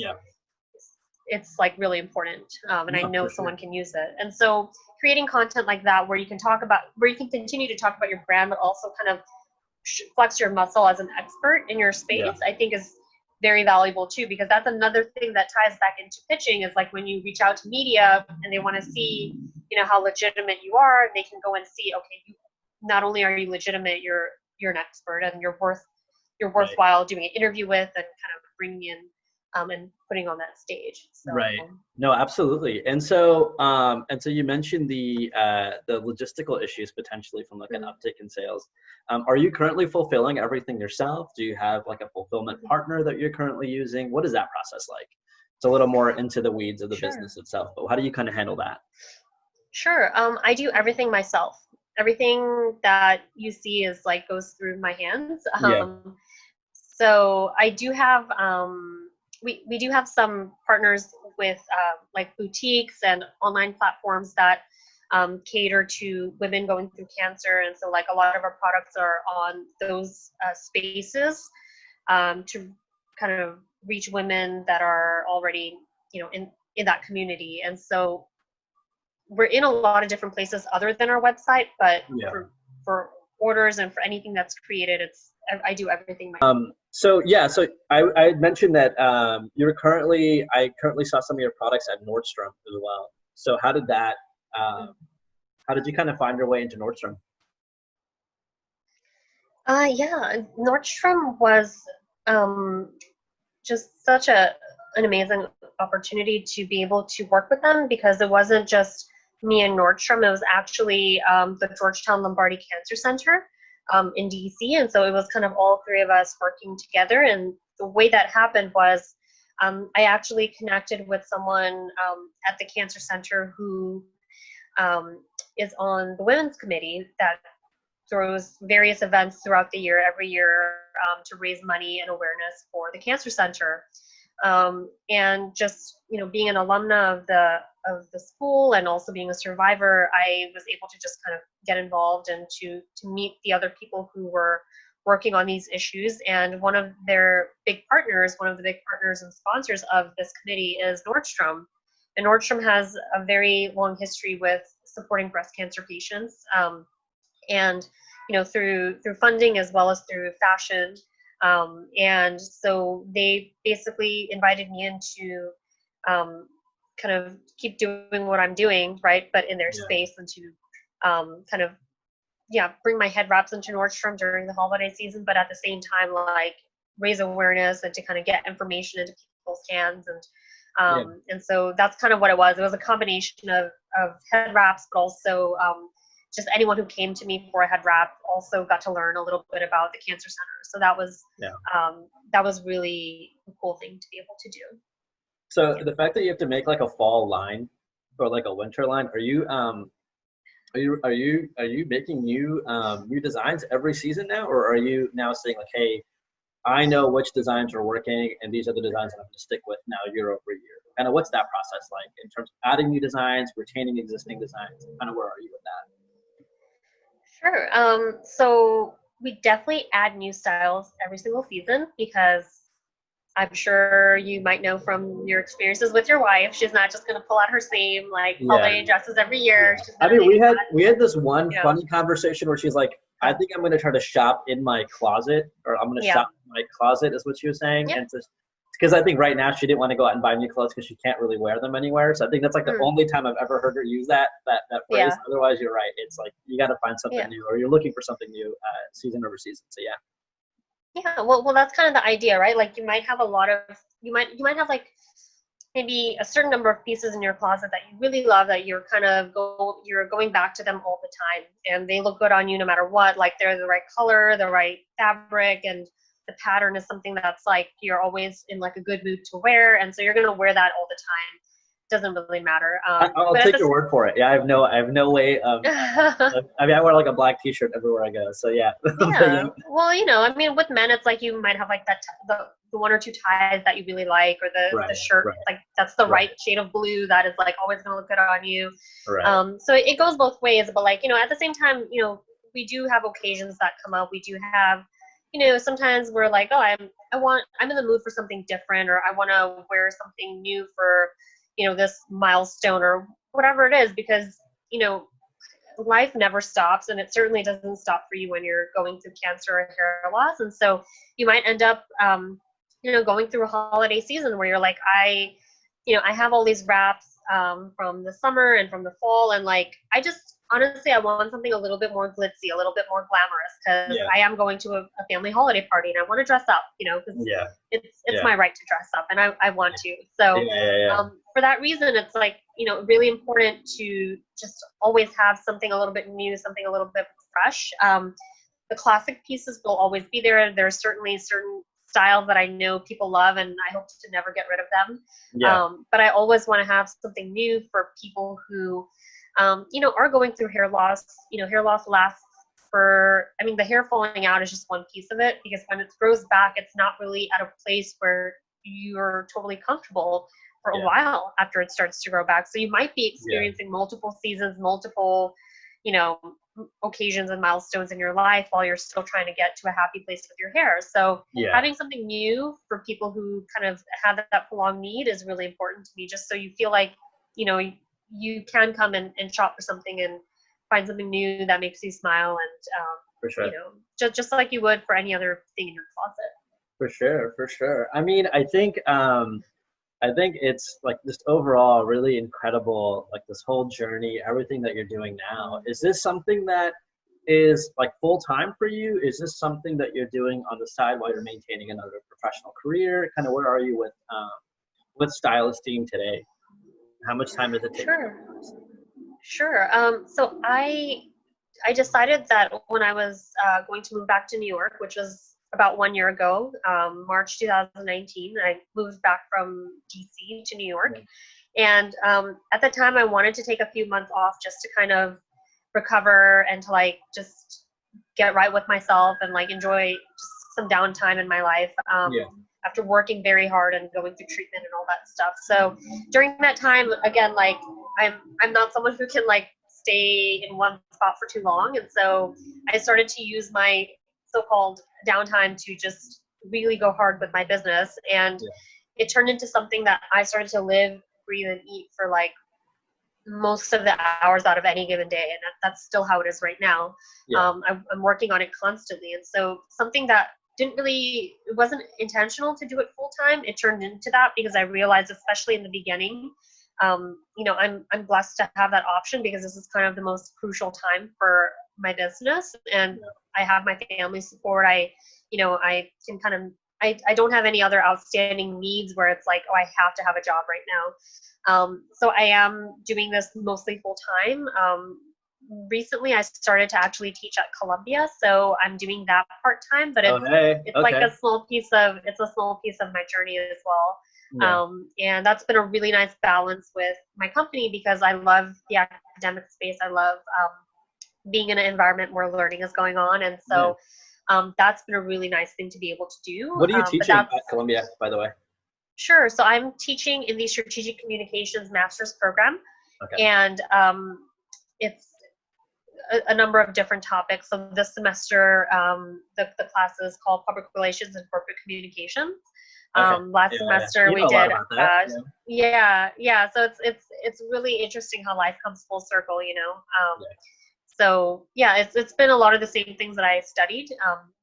it's like really important, and I know someone can use it. And so creating content like that, where you can continue to talk about your brand, but also kind of flex your muscle as an expert in your space, I think is very valuable too, because that's another thing that ties back into pitching, is like when you reach out to media and they want to see, how legitimate you are, they can go and see, okay, not only are you legitimate, you're an expert, and you're worthwhile doing an interview with, and kind of bringing in and putting on that stage. So, right. No, absolutely. And so you mentioned the logistical issues potentially from like an uptick in sales. Are you currently fulfilling everything yourself? Do you have like a fulfillment partner that you're currently using? What is that process like? It's a little more into the weeds of the business itself, but how do you kind of handle that? Sure. I do everything myself. Everything that you see is like goes through my hands. So I do have we do have some partners with like boutiques and online platforms that cater to women going through cancer, and so like a lot of our products are on those spaces to kind of reach women that are already in that community. And so we're in a lot of different places other than our website, but for orders and for anything that's created, I do everything myself. So I mentioned that I currently saw some of your products at Nordstrom as well. So how did you kind of find your way into Nordstrom? Nordstrom was just such an amazing opportunity to be able to work with them, because it wasn't just me and Nordstrom, it was actually the Georgetown Lombardi Cancer Center in DC. And so it was kind of all three of us working together. And the way that happened was I actually connected with someone at the cancer center who is on the women's committee that throws various events throughout the year, every year, to raise money and awareness for the cancer center. And just, being an alumna of the school, and also being a survivor, I was able to just kind of get involved and to meet the other people who were working on these issues. And one of the big partners and sponsors of this committee is Nordstrom. And Nordstrom has a very long history with supporting breast cancer patients, and through funding as well as through fashion. And so they basically invited me in to kind of keep doing what I'm doing, right, but in their space, and to kind of bring my head wraps into Nordstrom during the holiday season, but at the same time, like, raise awareness and to kind of get information into people's hands. And so that's kind of what it was. It was a combination of head wraps, but also just anyone who came to me for a head wrap also got to learn a little bit about the cancer center. So that was really a cool thing to be able to do. So the fact that you have to make like a fall line or like a winter line, are you making new designs every season now, or are you now saying like, hey, I know which designs are working, and these are the designs that I'm going to stick with now year over year. Kind of what's that process like in terms of adding new designs, retaining existing designs? Kind of where are you with that? Sure. So we definitely add new styles every single season because I'm sure you might know from your experiences with your wife, she's not just going to pull out her same like holiday dresses every year. I mean, we had this one funny conversation where she's like, I think I'm going to try to shop in my closet, or I'm going to shop in my closet is what she was saying. And just because I think right now she didn't want to go out and buy new clothes because she can't really wear them anywhere. So I think that's like the only time I've ever heard her use that phrase. Otherwise, you're right. It's like you got to find something new, or you're looking for something new season over season. So yeah. Yeah, well, that's kind of the idea, right? Like you might have you might have like maybe a certain number of pieces in your closet that you really love that you're you're going back to them all the time, and they look good on you no matter what. Like they're the right color, the right fabric, and the pattern is something that's like you're always in like a good mood to wear, and so you're gonna wear that all the time. Doesn't really matter. I'll take your word for it. Yeah, I have no way of. I mean, I wear like a black T-shirt everywhere I go. So yeah. Yeah. Well, I mean, with men, it's like you might have like the one or two ties that you really like, or the shirt like that's the right shade of blue that is like always gonna look good on you. Right. So it goes both ways, but like at the same time, we do have occasions that come up. We do have, sometimes we're like, oh, I'm in the mood for something different, or I want to wear something new for this milestone or whatever it is, because life never stops, and it certainly doesn't stop for you when you're going through cancer or hair loss. And so you might end up going through a holiday season where you're like, I have all these wraps from the summer and from the fall, and like honestly I want something a little bit more glitzy, a little bit more glamorous, because I am going to a family holiday party and I want to dress up, because it's my right to dress up, and I want to. So for that reason, it's like really important to just always have something a little bit new, something a little bit fresh. The classic pieces will always be there. There's certainly certain styles that I know people love, and I hope to never get rid of them. But I always want to have something new for people who are going through hair loss. Hair loss lasts the hair falling out is just one piece of it, because when it grows back, it's not really at a place where you're totally comfortable for a while after it starts to grow back. So you might be experiencing multiple seasons, multiple, occasions and milestones in your life while you're still trying to get to a happy place with your hair. So having something new for people who kind of have that prolonged need is really important to me, just so you feel like, you can come and shop for something and find something new that makes you smile, and for sure. Just like you would for any other thing in your closet. For sure. I mean, I think it's like just overall really incredible, like this whole journey, everything that you're doing now. Is this something that is like full time for you? Is this something that you're doing on the side while you're maintaining another professional career? Kind of where are you with StyleEsteem today? How much time does it take? Sure. So I decided that when I was going to move back to New York, which was about 1 year ago, March 2019, I moved back from DC to New York. And at the time, I wanted to take a few months off just to kind of recover and to like just get right with myself and like enjoy just some downtime in my life. After working very hard and going through treatment and all that stuff. So during that time, again, like I'm not someone who can like stay in one spot for too long. And so I started to use my so-called downtime to just really go hard with my business. And it turned into something that I started to live, breathe, and eat for like most of the hours out of any given day. And that's still how it is right now. I'm working on it constantly. And so something that it wasn't intentional to do it full time. It turned into that because I realized, especially in the beginning, I'm blessed to have that option, because this is kind of the most crucial time for my business, and I have my family support. I can kind of, I don't have any other outstanding needs where it's like, oh, I have to have a job right now. So I am doing this mostly full time. Recently I started to actually teach at Columbia, so I'm doing that part-time, but it's like a small piece of my journey as well. And that's been a really nice balance with my company, because I love the academic space. I love being in an environment where learning is going on, and so That's been a really nice thing to be able to do. What are you teaching at Columbia, by the way? Sure. So I'm teaching in the Strategic Communications Master's Program. Okay. And it's a number of different topics. So this semester, the class is called Public Relations and Corporate Communications. Last semester we did. So it's really interesting how life comes full circle, you know. So yeah, it's been a lot of the same things that I studied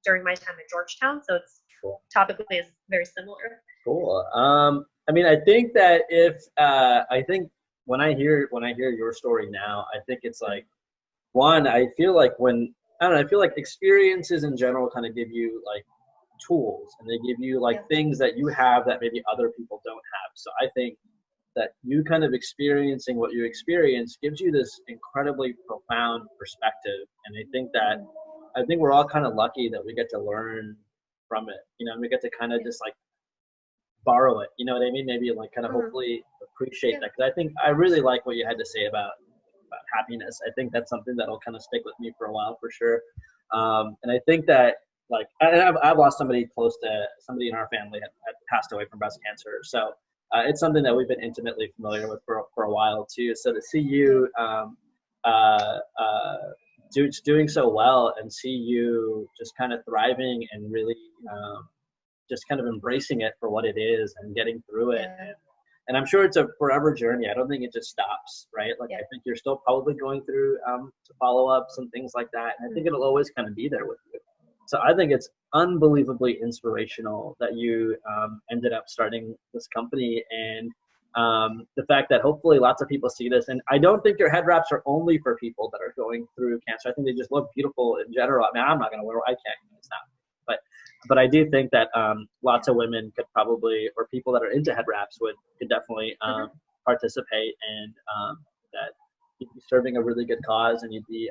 during my time at Georgetown. So it's topically is very similar. Cool. I mean, I think that I think when I hear your story now, I think it's like, one, I feel like I feel like experiences in general kind of give you like tools, and they give you like things that you have that maybe other people don't have. So I think that you kind of experiencing what you experience gives you this incredibly profound perspective. And I think we're all kind of lucky that we get to learn from it, you know, and we get to kind of just like borrow it, you know what I mean? Maybe like kind of hopefully appreciate that. Cause I think I really like what you had to say about happiness. I think that's something that'll kind of stick with me for a while for sure. And I think that like, I've lost somebody in our family had passed away from breast cancer. So it's something that we've been intimately familiar with for a while too. So to see you doing so well, and see you just kind of thriving and really just kind of embracing it for what it is and getting through it. And I'm sure it's a forever journey. I don't think it just stops, right? Like I think you're still probably going through to follow-ups and things like that. And I think it'll always kind of be there with you. So I think it's unbelievably inspirational that you ended up starting this company, and the fact that hopefully lots of people see this. And I don't think your head wraps are only for people that are going through cancer. I think they just look beautiful in general. I mean, I'm not going to wear, I can't, it's not. But I do think that lots of women could probably, or people that are into head wraps could definitely participate, and that you'd be serving a really good cause, and you'd be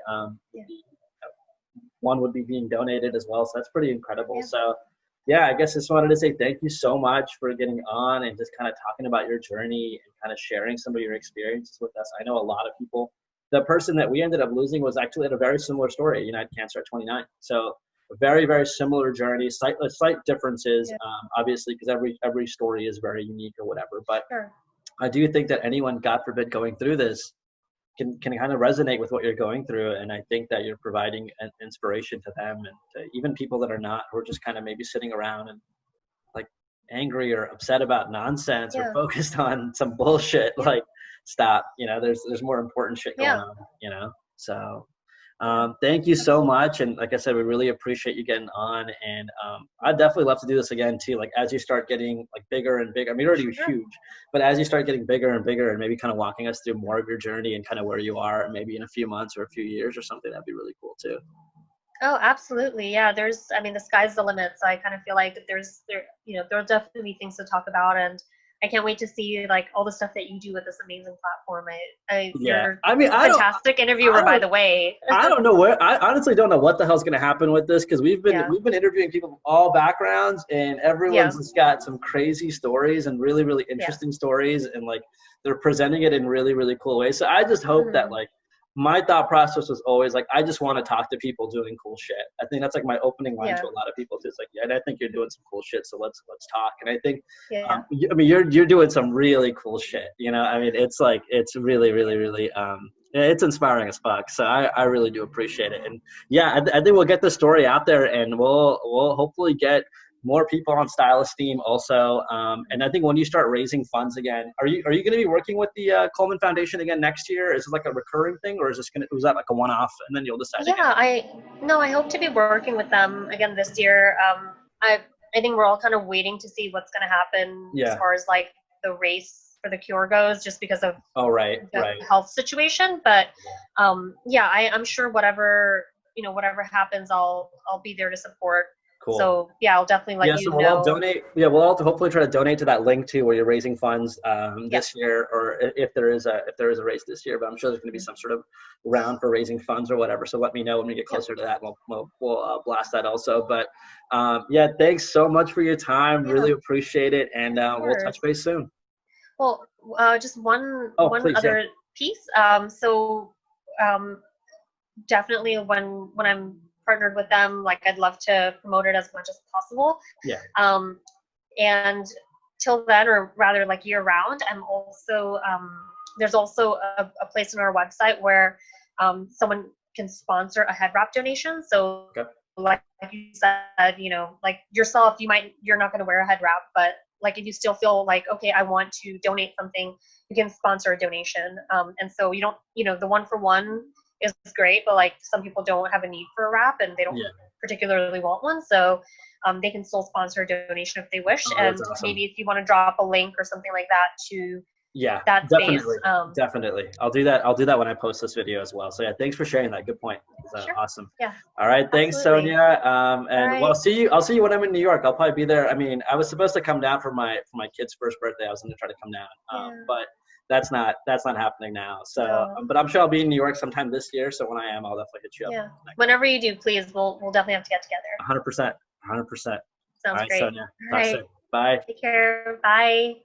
one would be being donated as well. So that's pretty incredible. So yeah, I guess I just wanted to say thank you so much for getting on and just kind of talking about your journey and kind of sharing some of your experiences with us. I know a lot of people, the person that we ended up losing was actually had a very similar story. You know, had cancer at 29. So a very, very similar journey, slight differences, obviously, because every story is very unique or whatever. But I do think that anyone, God forbid, going through this can kind of resonate with what you're going through. And I think that you're providing an inspiration to them, and to even people that are not, who are just kind of maybe sitting around and like angry or upset about nonsense or focused on some bullshit. Like, stop, you know, there's more important shit going on, you know? So thank you so much. And like I said, we really appreciate you getting on. And I'd definitely love to do this again too. Like as you start getting like bigger and bigger, I mean, you're already huge, but as you start getting bigger and bigger, and maybe kind of walking us through more of your journey and kind of where you are, maybe in a few months or a few years or something, that'd be really cool too. Oh, absolutely. Yeah. The sky's the limit. So I kind of feel like there'll definitely be things to talk about, and I can't wait to see like all the stuff that you do with this amazing platform. You're a fantastic interviewer, by the way. I don't know I honestly don't know what the hell's going to happen with this, because we've been interviewing people from all backgrounds, and everyone's just got some crazy stories and really, really interesting stories, and like they're presenting it in really, really cool ways. So I just hope that like, my thought process was always like, I just want to talk to people doing cool shit. I think that's like my opening line to a lot of people too. It's like, and I think you're doing some cool shit, so let's talk. And I think, I mean, you're doing some really cool shit. You know, I mean, it's like, it's really, really, really, it's inspiring as fuck. So I really do appreciate it. And yeah, I think we'll get the story out there, and we'll hopefully get more people on StyleEsteem also. And I think when you start raising funds again, are you going to be working with the Coleman Foundation again next year? Is it like a recurring thing, or was that like a one-off and then you'll decide? Yeah, I hope to be working with them again this year. I think we're all kind of waiting to see what's going to happen as far as like the race for the cure goes, just because of the health situation. But I'm sure whatever happens, I'll be there to support. Cool. So I'll definitely let you know. We'll all donate. Yeah, we'll all hopefully try to donate to that link too, where you're raising funds this year, or if there is a race this year. But I'm sure there's going to be some sort of round for raising funds or whatever. So let me know when we get closer to that. We'll blast that also. But thanks so much for your time. Really appreciate it, and we'll touch base soon. Well, just one piece. Definitely when I'm partnered with them, like I'd love to promote it as much as possible. Yeah. And till then, or rather like year round, I'm also, there's also a place on our website where someone can sponsor a head wrap donation. So like you said, you know, like yourself, you're not going to wear a head wrap, but like if you still feel like, okay, I want to donate something, you can sponsor a donation. And so you don't, you know, the 1-for-1 is great, but like some people don't have a need for a wrap and they don't particularly want one. So they can still sponsor a donation if they wish. And awesome. Maybe if you want to drop a link or something like that to that definitely, space. Definitely. I'll do that when I post this video as well. So yeah, thanks for sharing that. Good point. Sure. Awesome. Yeah. All right. Thanks, Absolutely. Sonya. And well, I'll see you when I'm in New York. I'll probably be there. I mean, I was supposed to come down for my kid's first birthday. I was going to try to come down, but that's not happening now. So, but I'm sure I'll be in New York sometime this year. So when I am, I'll definitely hit you up. Yeah. Whenever you do, please, we'll definitely have to get together. 100%. 100%. Sounds all right, great. Sonya. All right. Soon. Bye. Take care. Bye.